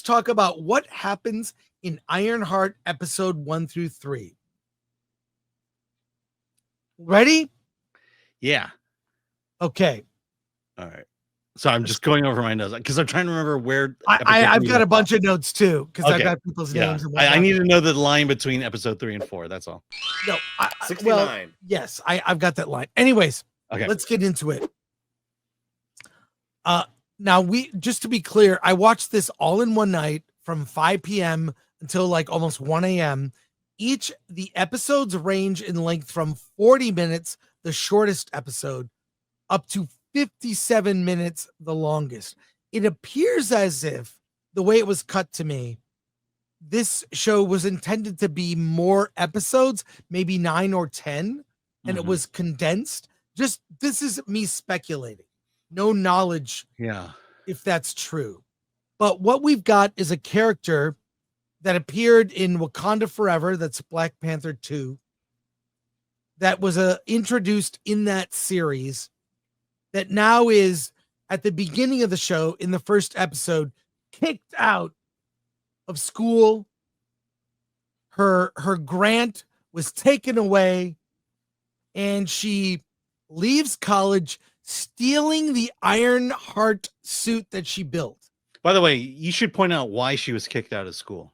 let's talk about what happens in Ironheart episode 1 through 3. Ready? Yeah. Okay. All right. So I'm just going over my notes because I'm trying to remember where I've got a bunch of notes too because I've got people's names. And I need to know the line between episode 3 and 4. That's all. No, 69. Well, yes, I've got that line. Anyways, Okay. Let's get into it. Now just to be clear, I watched this all in one night from 5 p.m. until like almost 1 a.m. The episodes range in length from 40 minutes, the shortest episode, up to 57 minutes, the longest. It appears as if the way it was cut to me, this show was intended to be more episodes, maybe 9 or 10, and it was condensed. This is me speculating. No knowledge if that's true. But what we've got is a character that appeared in Wakanda Forever, that's Black Panther 2, that was introduced in that series, that now is, at the beginning of the show, in the first episode, kicked out of school. Her grant was taken away, and she leaves college stealing the Ironheart suit that she built. By the way, you should point out why she was kicked out of school.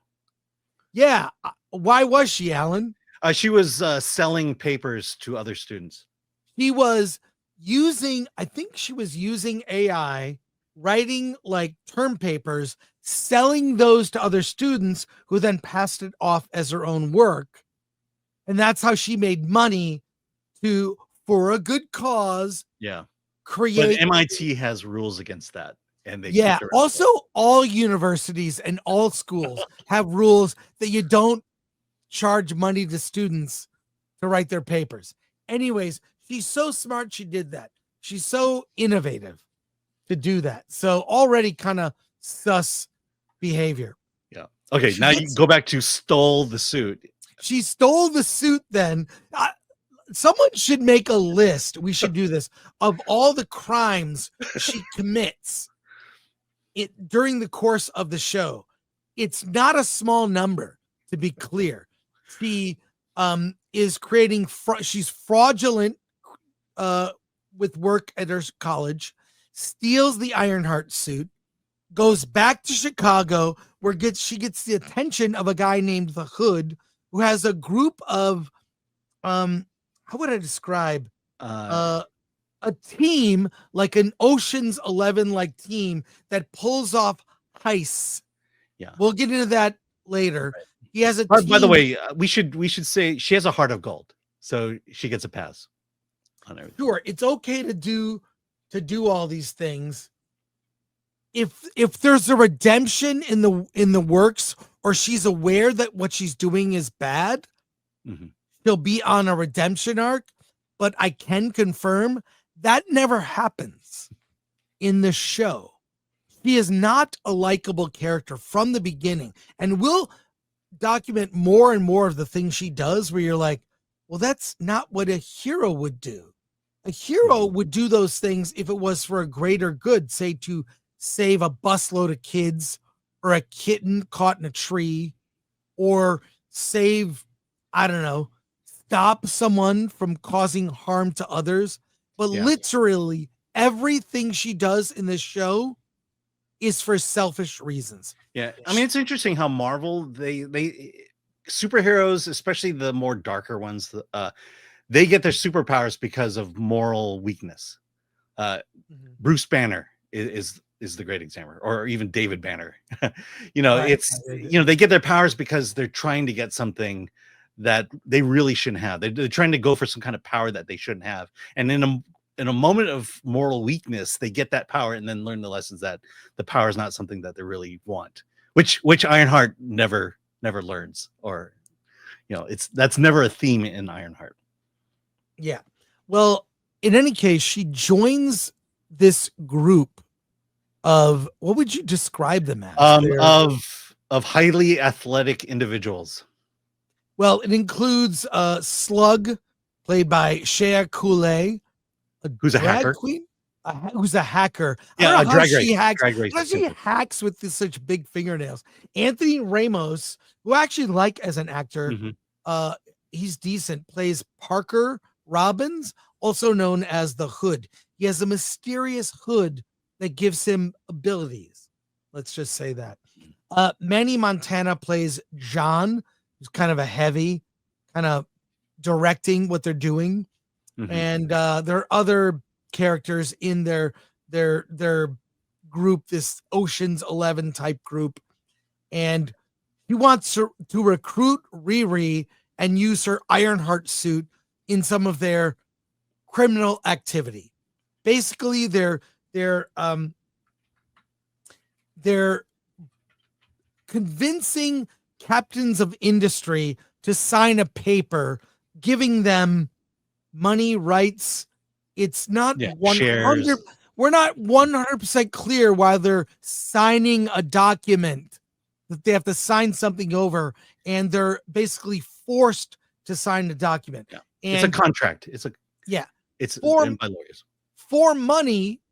Yeah. Why was she, Alan? She was selling papers to other students. She was using AI, writing like term papers, selling those to other students who then passed it off as her own work. And that's how she made money for a good cause. Yeah. Create. But MIT has rules against that. And also all universities and all schools have rules that you don't charge money to students to write their papers. Anyways, she's so smart she did that. She's so innovative to do that. So already kind of sus behavior. Yeah. Okay, now you go back to stole the suit. She stole the suit then. Someone should make a list. We should do this of all the crimes she commits during the course of the show. It's not a small number, to be clear. She is creating she's fraudulent with work at her college, steals the Ironheart suit, goes back to Chicago where she gets the attention of a guy named the Hood, who has a group of how would I describe a team, like an Ocean's 11 like team that pulls off heists. Yeah, we'll get into that later. Right. He has a team. By the way, we should say she has a heart of gold, so she gets a pass on everything. Sure, it's okay to do all these things if there's a redemption in the works, or she's aware that what she's doing is bad. She'll be on a redemption arc. But I can confirm that never happens in the show. She is not a likable character from the beginning, and we'll document more and more of the things she does where you're like, well, that's not what a hero would do. A hero would do those things if it was for a greater good, say to save a busload of kids or a kitten caught in a tree, or save, I don't know, stop someone from causing harm to others. But literally everything she does in this show is for selfish reasons. Yeah. I mean, it's interesting how Marvel, they superheroes, especially the more darker ones, they get their superpowers because of moral weakness. Bruce Banner is the great example, or even David Banner. They get their powers because they're trying to get something that they really shouldn't have. They're trying to go for some kind of power that they shouldn't have. And in a moment of moral weakness, they get that power and then learn the lessons that the power is not something that they really want, which Ironheart never learns, or, that's never a theme in Ironheart. Yeah. Well, in any case, she joins this group of, what would you describe them as? Of highly athletic individuals. Well, it includes Slug, played by Shea Coulee, who's a hacker. queen. who's a hacker. Yeah, I don't know how drag she race. hacks. Drag race. How she hacks with such big fingernails. Anthony Ramos, who I actually like as an actor, he's decent. Plays Parker Robbins, also known as the Hood. He has a mysterious hood that gives him abilities. Let's just say that. Manny Montana plays John, who's kind of a heavy, kind of directing what they're doing. And there are other characters in their group, this Ocean's 11 type group, and he wants to recruit Riri and use her Ironheart suit in some of their criminal activity. Basically, they're convincing captains of industry to sign a paper giving them money, rights. It's not 100. We're not 100% clear why they're signing a document that they have to sign something over, and they're basically forced to sign the document. Yeah. And it's a contract. It's by lawyers. For money,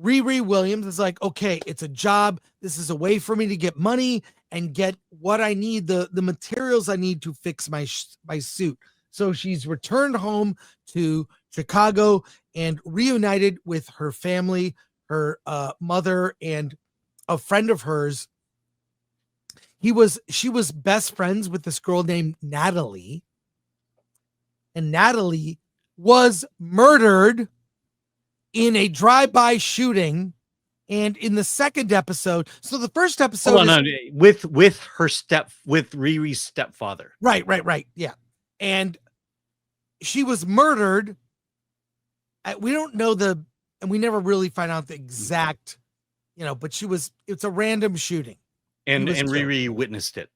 Riri Williams is like, okay, it's a job. This is a way for me to get money and get what I need, the materials I need to fix my suit. So she's returned home to Chicago and reunited with her family, her mother, and a friend of hers. She was best friends with this girl named Natalie, and Natalie was murdered in a drive-by shooting. And in the second episode, so the first episode with Riri's stepfather. Right. Yeah. And she was murdered. We don't know and we never really find out the exact, but it's a random shooting. And Riri witnessed it.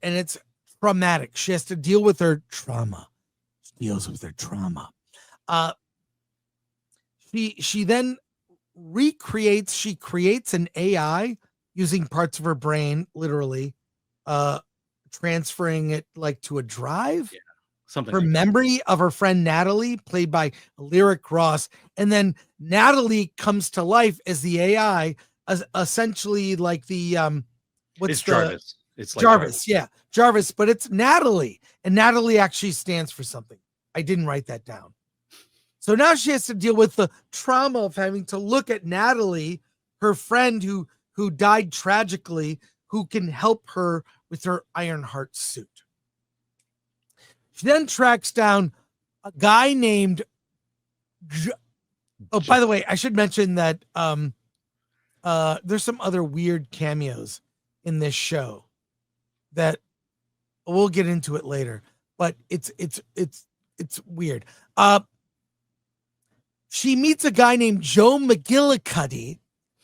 And it's traumatic. She has to deal with her trauma. She deals with her trauma. She then creates an AI using parts of her brain, literally, transferring it like to a drive. Yeah, something. Her memory of her friend Natalie, played by Lyric Ross, and then Natalie comes to life as the AI, essentially like the it's Jarvis. It's like Jarvis, yeah, Jarvis, but it's Natalie, and Natalie actually stands for something. I didn't write that down. So now she has to deal with the trauma of having to look at Natalie, her friend who died tragically, who can help her with her Ironheart suit. She then tracks down a guy named by the way, I should mention that there's some other weird cameos in this show that we'll get into it later, but it's weird. She meets a guy named Joe McGillicuddy,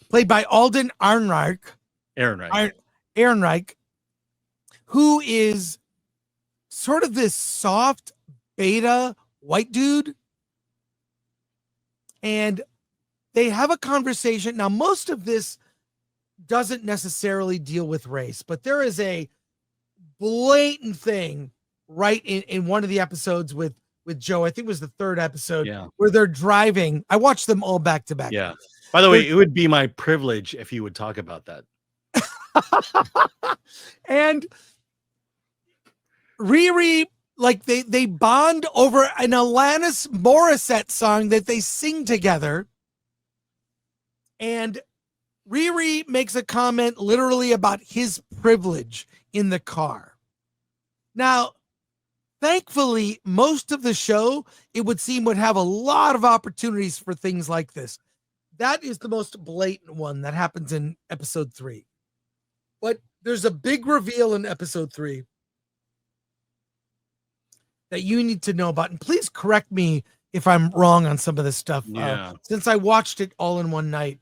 played by Alden Ehrenreich, who is sort of this soft beta white dude. And they have a conversation. Now, most of this doesn't necessarily deal with race, but there is a blatant thing right in one of the episodes with Joe. I think it was the third episode where they're driving. I watched them all back to back. Yeah. By the way, it would be my privilege if you would talk about that. And Riri, like they bond over an Alanis Morissette song that they sing together. And Riri makes a comment literally about his privilege in the car. Now, thankfully, most of the show, it would seem, would have a lot of opportunities for things like this. That is the most blatant one that happens in episode 3. But there's a big reveal in episode 3 that you need to know about. And please correct me if I'm wrong on some of this stuff. Since I watched it all in one night,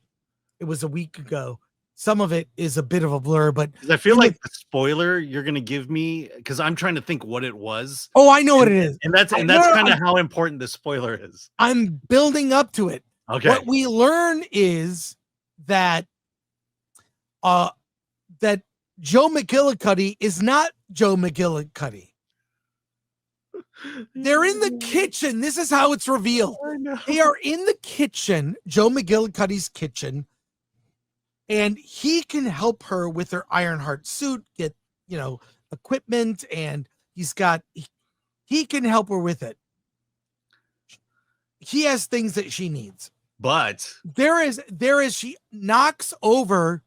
it was a week ago. Some of it is a bit of a blur, but I feel like the spoiler you're going to give me, because I'm trying to think what it was. Oh, I know what it is. And that's kind of how important the spoiler is. I'm building up to it. Okay. What we learn is that that Joe McGillicuddy is not Joe McGillicuddy. They're in the kitchen. This is how it's revealed. I know. They are in the kitchen, Joe McGillicuddy's kitchen, and he can help her with her Ironheart suit, get, equipment, and he can help her with it. He has things that she needs. But she knocks over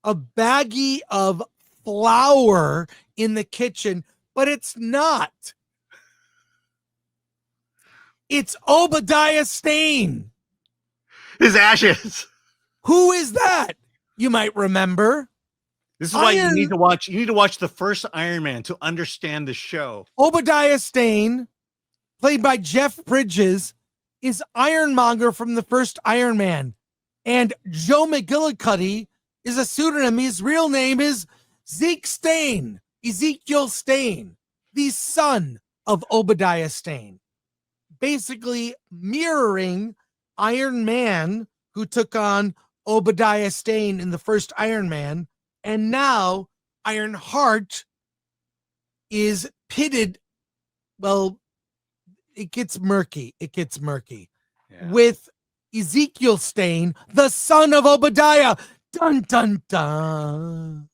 a baggie of flour in the kitchen, but it's not. It's Obadiah Stane. His ashes. Who is that? You might remember. This is why you need to watch. You need to watch the first Iron Man to understand the show. Obadiah Stane, played by Jeff Bridges, is Ironmonger from the first Iron Man. And Joe McGillicuddy is a pseudonym. His real name is Zeke Stane, Ezekiel Stane, the son of Obadiah Stane. Basically mirroring Iron Man, who took on Obadiah Stane in the first Iron Man. And now Ironheart is pitted. Well, it gets murky. With Ezekiel Stane, the son of Obadiah. Dun, dun, dun.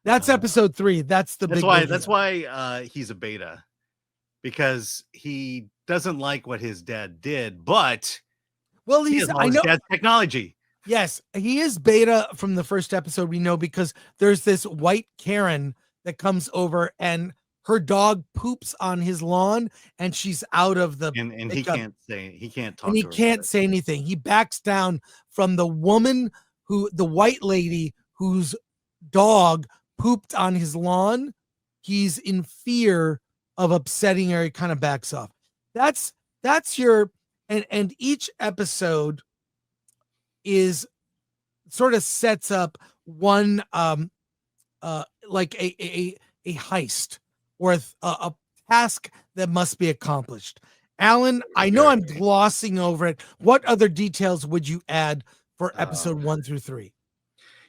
That's episode 3. That's why he's a beta, because he doesn't like what his dad did, but his dad's technology. Yes, he is beta from the first episode, we know, because there's this white Karen that comes over and her dog poops on his lawn and she's out of the and he can't talk and he can't say anything. He backs down from the white lady whose dog pooped on his lawn. He's in fear of upsetting her. He kind of backs off. That's your and each episode is sort of sets up one like a heist or a task that must be accomplished. Alan, I know I'm glossing over it. What other details would you add for episode 1 through 3?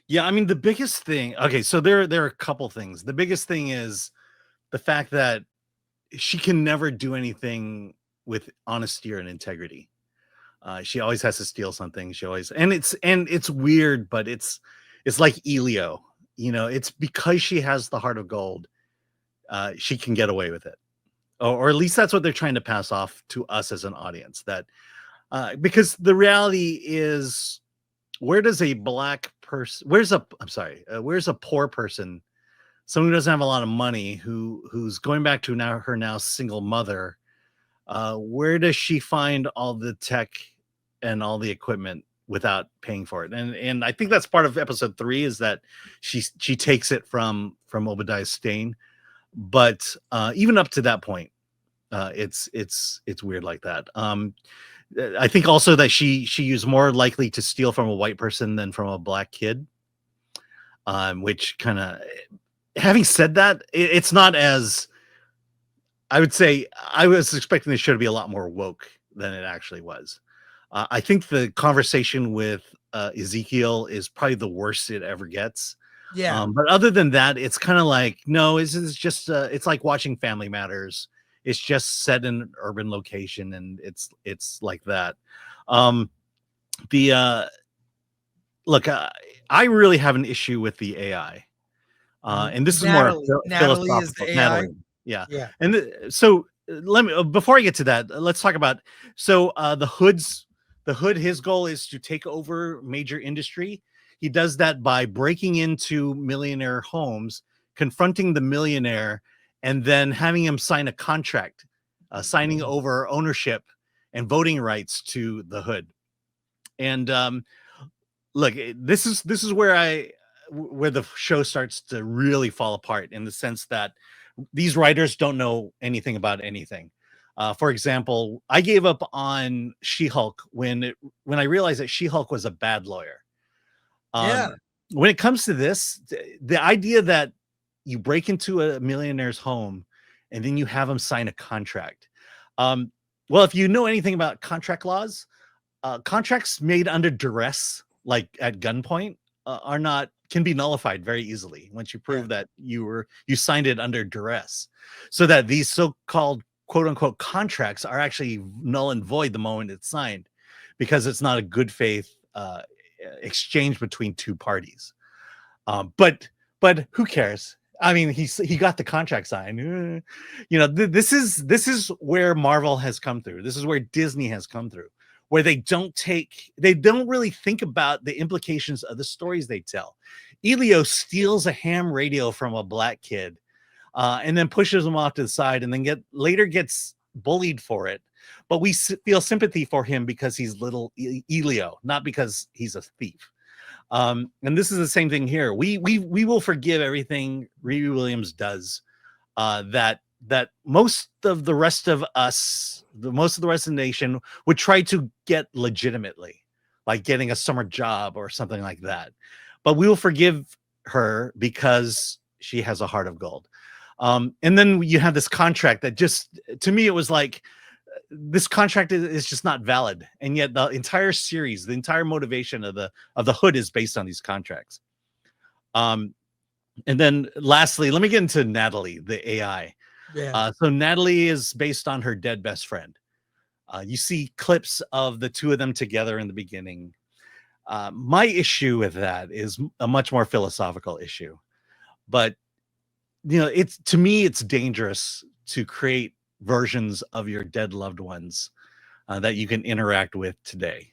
Yeah, I mean, the biggest thing. Okay, so there are a couple things. The biggest thing is the fact that she can never do anything with honesty or an integrity. She always has to steal something. And it's weird, but it's like Elio. It's because she has the heart of gold. She can get away with it, or at least that's what they're trying to pass off to us as an audience. That because the reality is, where's a poor person, someone who doesn't have a lot of money, who's going back to her now single mother, where does she find all the tech and all the equipment without paying for it? And I think that's part of episode 3, is that she takes it from Obadiah Stane. But even up to that point, it's weird like that. I think also that she's more likely to steal from a white person than from a black kid. Which kind of, having said that, it's not as, I would say, I was expecting the show to be a lot more woke than it actually was. I think the conversation with Ezekiel is probably the worst it ever gets. Yeah. But other than that, it's kind of like, no, it's just it's like watching Family Matters. It's just set in an urban location, and it's like that. Look, I really have an issue with the AI, and this Natalie, is more Natalie philosophical. is the AI. Yeah. Yeah. And so let me, before I get to that, let's talk about the Hood. His goal is to take over major industry. He does that by breaking into millionaire homes, confronting the millionaire, and then having him sign a contract, signing over ownership and voting rights to the Hood. And look, this is where the show starts to really fall apart, in the sense that these writers don't know anything about anything. For example, I gave up on She-Hulk when I realized that She-Hulk was a bad lawyer. When it comes to this, the idea that you break into a millionaire's home and then you have him sign a contract. Well, if you know anything about contract laws, contracts made under duress, like at gunpoint, can be nullified very easily once you prove that you signed it under duress. So that these so-called quote unquote contracts are actually null and void the moment it's signed, because it's not a good faith exchange between two parties. But who cares? I mean, he got the contract signed. This is where Marvel has come through. This is where Disney has come through, where they don't really think about the implications of the stories they tell. Elio steals a ham radio from a black kid, and then pushes him off to the side, and then later gets bullied for it. But we feel sympathy for him because he's little Elio, not because he's a thief. And this is the same thing here. We will forgive everything Riri Williams does, that most of the rest of us, most of the rest of the nation would try to get legitimately, like getting a summer job or something like that. But we will forgive her because she has a heart of gold. And then you have this contract that just, to me, it was like, this contract is just not valid, and yet the entire series, the entire motivation of the Hood is based on these contracts. And then lastly, let me get into Natalie, the AI. Yeah. So Natalie is based on her dead best friend. You see clips of the two of them together in the beginning. My issue with that is a much more philosophical issue, but to me it's dangerous to create versions of your dead loved ones that you can interact with today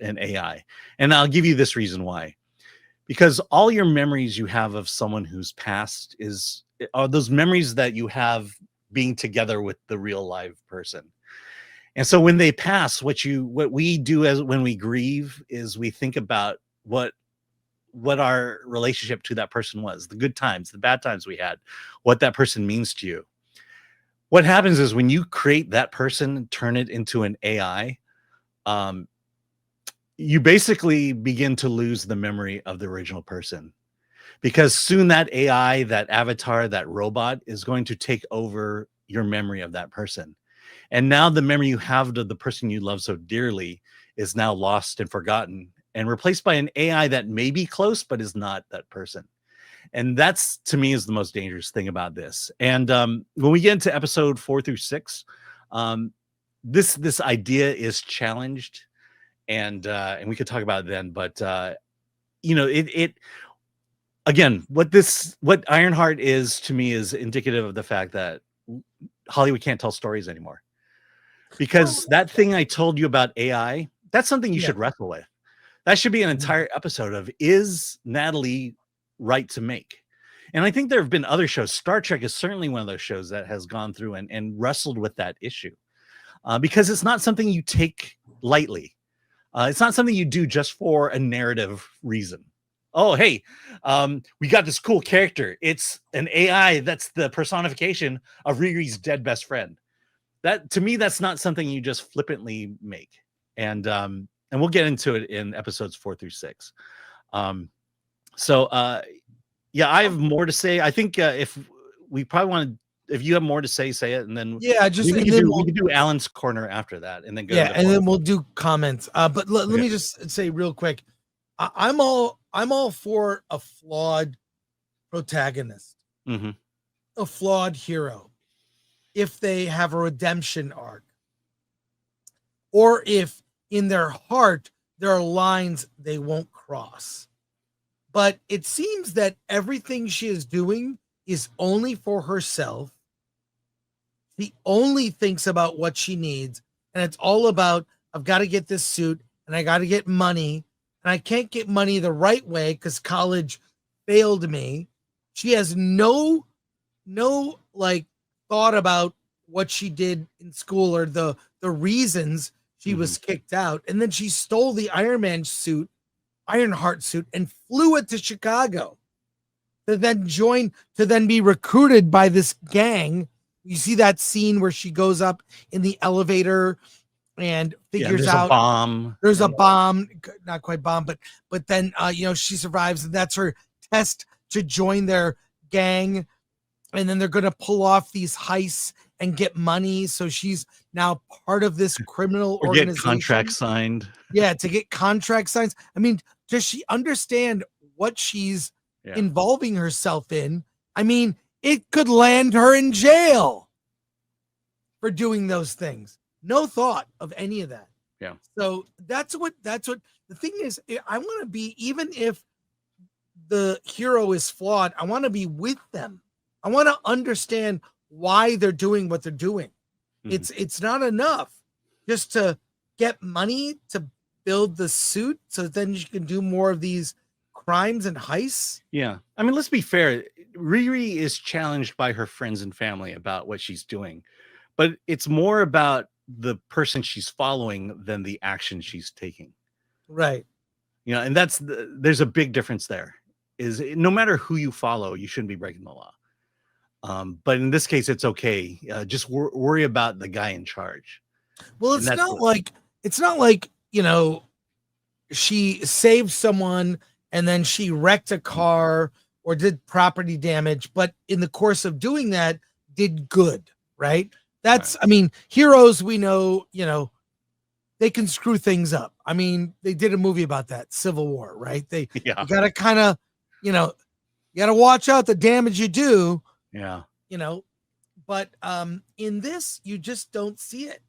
in AI. And I'll give you this reason why. Because all your memories you have of someone who's passed are those memories that you have being together with the real live person. And so when they pass, what we do as when we grieve is we think about what our relationship to that person was, the good times, the bad times we had, what that person means to you. What happens is when you create that person, turn it into an AI, you basically begin to lose the memory of the original person, because soon that AI, that avatar, that robot is going to take over your memory of that person. And now the memory you have of the person you love so dearly is now lost and forgotten and replaced by an AI that may be close, but is not that person. And that's, to me, is the most dangerous thing about this. And when we get into episode 4 through 6, this idea is challenged, and we could talk about it then. But it again, what Ironheart is to me is indicative of the fact that Hollywood can't tell stories anymore. Because that thing I told you about AI, that's something you should wrestle with. That should be an entire episode of, is Natalie right to make? And I think there have been other shows. Star Trek is certainly one of those shows that has gone through and wrestled with that issue, because it's not something you take lightly. It's not something you do just for a narrative reason. Oh, hey, we got this cool character. It's an AI that's the personification of Riri's dead best friend. That, to me, that's not something you just flippantly make. And we'll get into it in episodes 4 through 6. Yeah, I have more to say. I think if we probably want to, if you have more to say it, and then we can do Alan's corner after that, and then go. Yeah, and then we'll do comments. But let me just say real quick, I'm all for a flawed protagonist, a flawed hero, if they have a redemption arc, or if in their heart there are lines they won't cross. But it seems that everything she is doing is only for herself. She only thinks about what she needs, and it's all about, I've got to get this suit, and I got to get money, and I can't get money the right way because college failed me. She has no like thought about what she did in school or the reasons she was kicked out. And then she stole the Ironheart suit and flew it to Chicago to then be recruited by this gang. You see that scene where she goes up in the elevator and figures out there's a bomb, not quite bomb, but then she survives, and that's her test to join their gang. And then they're going to pull off these heists and get money. So she's now part of this criminal organization. Get contract signed. Yeah, to get contract signs. I mean, does she understand what she's involving herself in? I mean, it could land her in jail for doing those things. No thought of any of that. Yeah. So that's what the thing is. I want to be, even if the hero is flawed, I want to be with them. I want to understand why they're doing what they're doing. It's not enough just to get money to build the suit so then you can do more of these crimes and heists. Yeah. I mean, let's be fair. Riri is challenged by her friends and family about what she's doing, but it's more about the person she's following than the action she's taking. Right. And there's a big difference there. Is no matter who you follow, you shouldn't be breaking the law. But in this case, it's okay. Just worry about the guy in charge. Well, it's not like, she saved someone and then she wrecked a car or did property damage, but in the course of doing that, did good, right? That's, I mean, heroes, we know, they can screw things up. I mean, they did a movie about that, Civil War, right? You got to kind of, you got to watch out the damage you do. Yeah. But in this, you just don't see it.